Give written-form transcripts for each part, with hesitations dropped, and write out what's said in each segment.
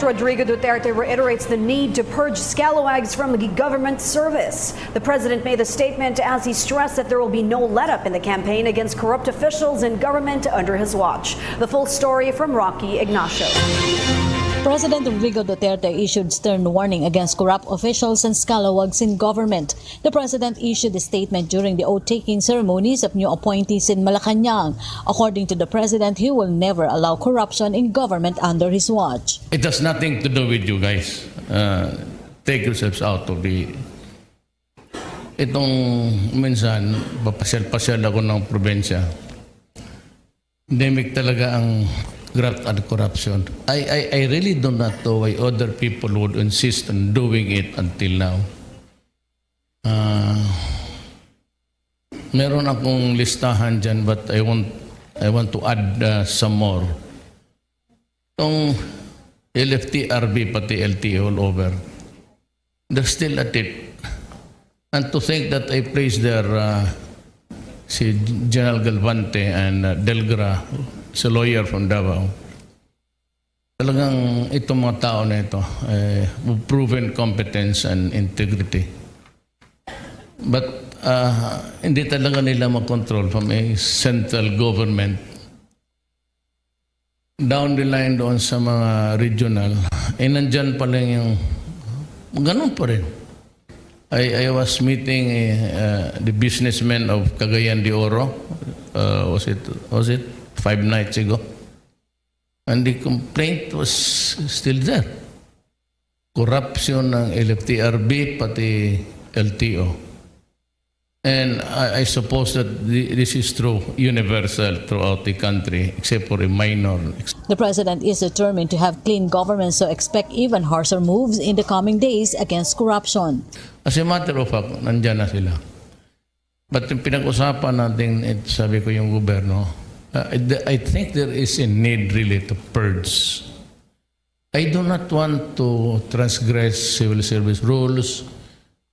President Duterte reiterates the need to purge scalawags from the government service. The president made the statement as he stressed that there will be no let-up in the campaign against corrupt officials in government under his watch. The full story from Rocky Ignacio. President Duterte issued stern warning against corrupt officials and scalawags in government. The president issued a statement during the oath-taking ceremonies of new appointees in Malacanang. According to the president, he will never allow corruption in government under his watch. It has nothing to do with you guys. Take yourselves out of the... Itong minsan, papasyal-pasyal ako ng probinsya. Endemic talaga ang graft and corruption. I really do not know why other people would insist on doing it until now. Meron akong listahan dyan, but I want to add some more. Itong LFT-RB pati LTO all over, they're still at it. And to think that I placed their si General Galvante and Delgra, a lawyer from Davao. Talagang itong mga tao na ito, proven competence and integrity. But hindi talaga nila makontrol from a central government. Down the line doon sa mga regional, nandyan pa lang yung, ganun pa rin. I was meeting the businessmen of Cagayan de Oro, was it 5 nights ago, and the complaint was still there. Corruption ng LFT-RB pati LTO. And I suppose that this is true, universal throughout the country, except for a minor. The president is determined to have clean government, so expect even harsher moves in the coming days against corruption. As a matter of fact, nandyan na sila. But yung pinag-usapan natin, sabi ko yung gobyerno, I think there is a need really to purge. I do not want to transgress civil service rules.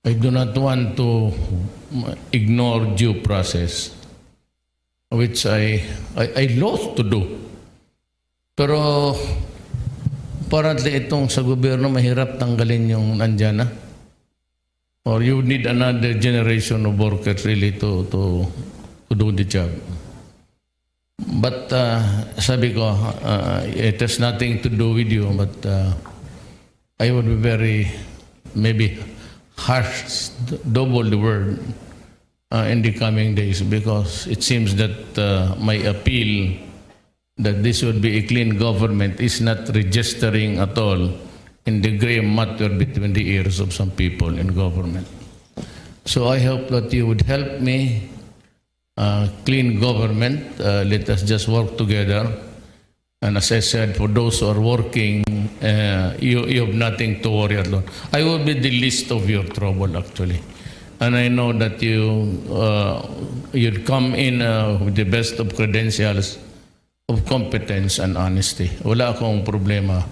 I do not want to ignore due process, which I loathe to do. Pero apparently itong sa gobyerno mahirap tanggalin yung nandyan na. Or you need another generation of workers really to do the job. But sabi ko, it has nothing to do with you, but I would be very, maybe harsh, double the word in the coming days, because it seems that my appeal that this would be a clean government is not registering at all in the gray matter between the ears of some people in government. So I hope that you would help me clean government. Let us just work together. And as I said, for those who are working, you have nothing to worry about. I will be the least of your trouble, actually. And I know that you'd come in with the best of credentials, of competence and honesty. Wala akong problema.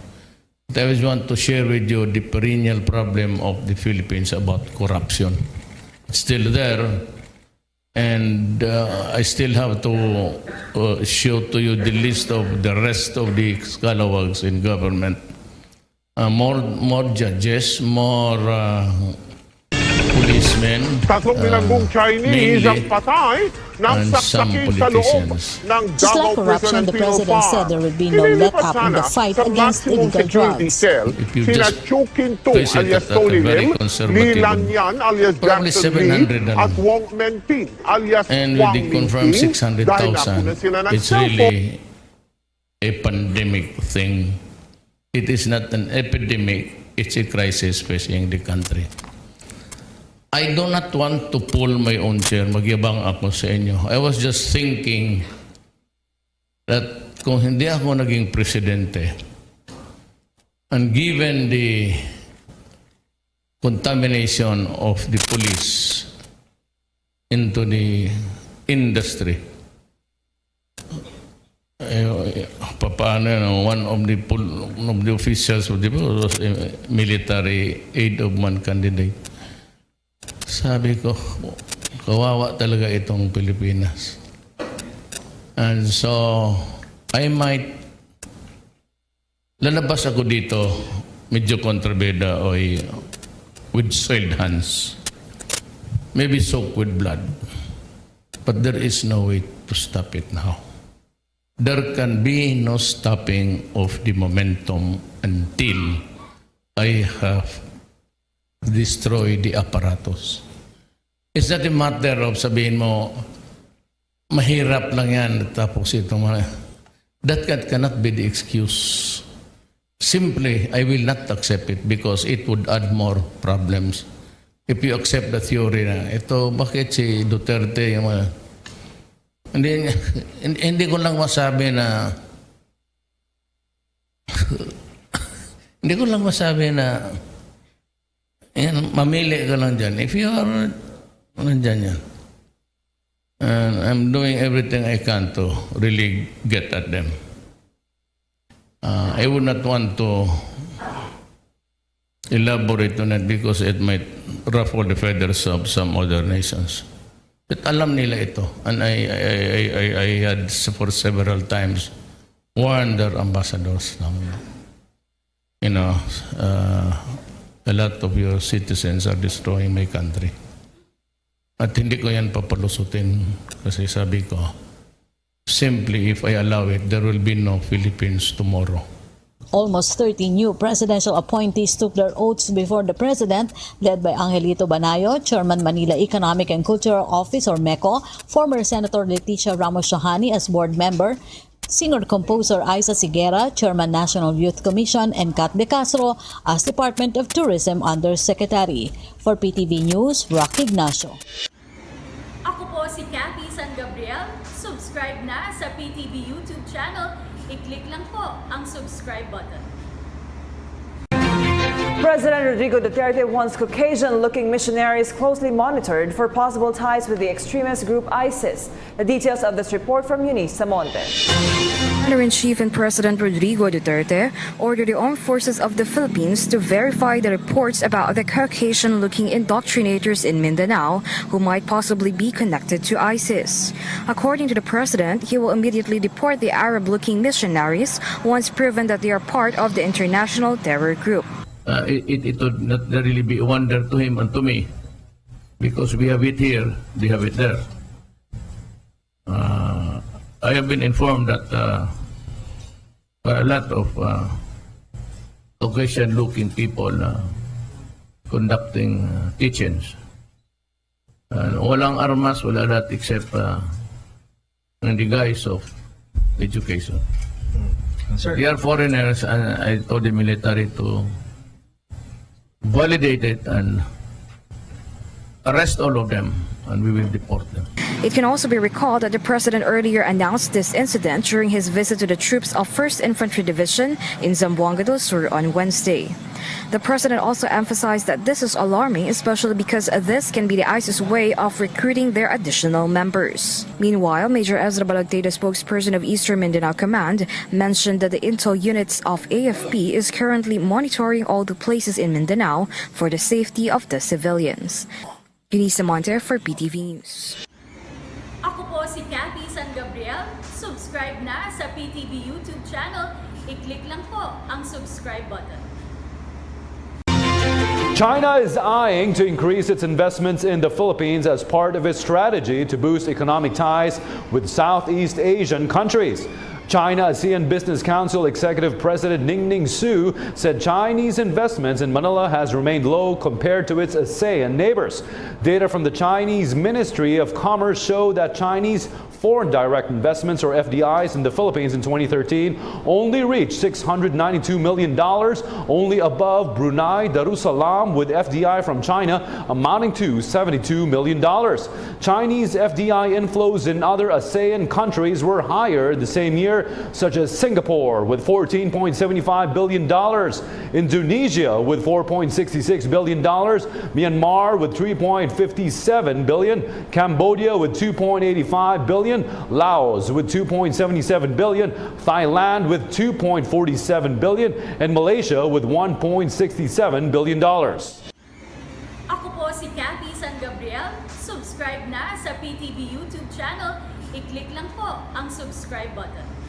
But I just want to share with you the perennial problem of the Philippines about corruption. It's still there. And I still have to show to you the list of the rest of the scalawags in government. More judges, more policemen, Tatlong bilanggong Chinese ang patay ng saksakin sa loob ng Just Davao like corruption, the Prison president said there would be no let-up in the fight against illegal drugs. Sina Chukin Tu alias Tony Lim, Li Lanyan alias Jackson Lee, at Wong Mentin alias and with Wang the confirmed Mintin, dahil napunan 600,000, sila ng it's really a pandemic thing. It is not an epidemic, it's a crisis facing the country. I do not want to pull my own chair. Magyabang ako sa inyo. I was just thinking that kung hindi ako naging presidente, and given the contamination of the police into the industry, paano yan, one of the officials of the was a military aid-of-man candidate. Sabi ko, kawawa talaga itong Pilipinas. And so, I might, lalabas ako dito, medyo kontrabeda o with soiled hands. Maybe soaked with blood. But there is no way to stop it now. There can be no stopping of the momentum until I have destroyed the apparatus. It's not a matter of sabihin mo, mahirap lang yan, tapos itong mga... That cannot be the excuse. Simply, I will not accept it because it would add more problems. If you accept the theory na, ito, bakit si Duterte, yung mga... Hindi ko lang masabi na hindi ko lang masabi na yan, mamili ka lang dyan. If you are nandyan yan. And I'm doing everything I can to really get at them. I would not want to elaborate on it because it might ruffle the feathers of some other nations. But alam nila ito. And I had for several times warned their ambassadors. You know, a lot of your citizens are destroying my country. At hindi ko yan papalusutin kasi sabi ko, simply if I allow it, there will be no Philippines tomorrow. Almost 30 new presidential appointees took their oaths before the president, led by Angelito Banayo, Chairman Manila Economic and Cultural Office or MECO, former Senator Leticia Ramos-Shahani as board member, singer-composer Isa Giyera, Chairman National Youth Commission, and Kat De Castro as Department of Tourism Undersecretary. For PTV News, Rocky Ignacio. Ako po si Cathy San Gabriel. Subscribe na sa PTV YouTube channel. I-click lang po ang subscribe button. President Rodrigo Duterte wants Caucasian-looking missionaries closely monitored for possible ties with the extremist group ISIS. The details of this report from Eunice Samonte. Commander-in-Chief and President Rodrigo Duterte ordered the Armed Forces of the Philippines to verify the reports about the Caucasian-looking indoctrinators in Mindanao who might possibly be connected to ISIS. According to the President, he will immediately deport the Arab-looking missionaries once proven that they are part of the international terror group. It would not really be a wonder to him and to me because we have it here, they have it there. I have been informed that a lot of Caucasian-looking people conducting teachings. Walang armas, wala lahat except in the guise of education. Sir. They are foreigners and I told the military to validate it and arrest all of them and we will deport them. It can also be recalled that the President earlier announced this incident during his visit to the troops of 1st Infantry Division in Zamboanga del Sur on Wednesday. The President also emphasized that this is alarming, especially because this can be the ISIS way of recruiting their additional members. Meanwhile, Major Ezra Balagteda, spokesperson of Eastern Mindanao Command, mentioned that the intel units of AFP is currently monitoring all the places in Mindanao for the safety of the civilians. Eunice Monte for PTV News. Ako po si Cathy San Gabriel. Subscribe na sa PTV YouTube channel. I-click lang po ang subscribe button. China is eyeing to increase its investments in the Philippines as part of its strategy to boost economic ties with Southeast Asian countries. China ASEAN Business Council Executive President Ningning Su said Chinese investments in Manila has remained low compared to its ASEAN neighbors. Data from the Chinese Ministry of Commerce show that Chinese foreign direct investments, or FDIs, in the Philippines in 2013 only reached $692 million, only above Brunei Darussalam with FDI from China amounting to $72 million. Chinese FDI inflows in other ASEAN countries were higher the same year, such as Singapore with $14.75 billion, Indonesia with $4.66 billion, Myanmar with $3.57 billion, Cambodia with $2.85 billion, billion, Laos with 2.77 billion, Thailand with 2.47 billion, and Malaysia with $1.67 billion. Ako po si Cathy San Gabriel. Subscribe na sa PTV YouTube channel. I-click lang po ang subscribe button.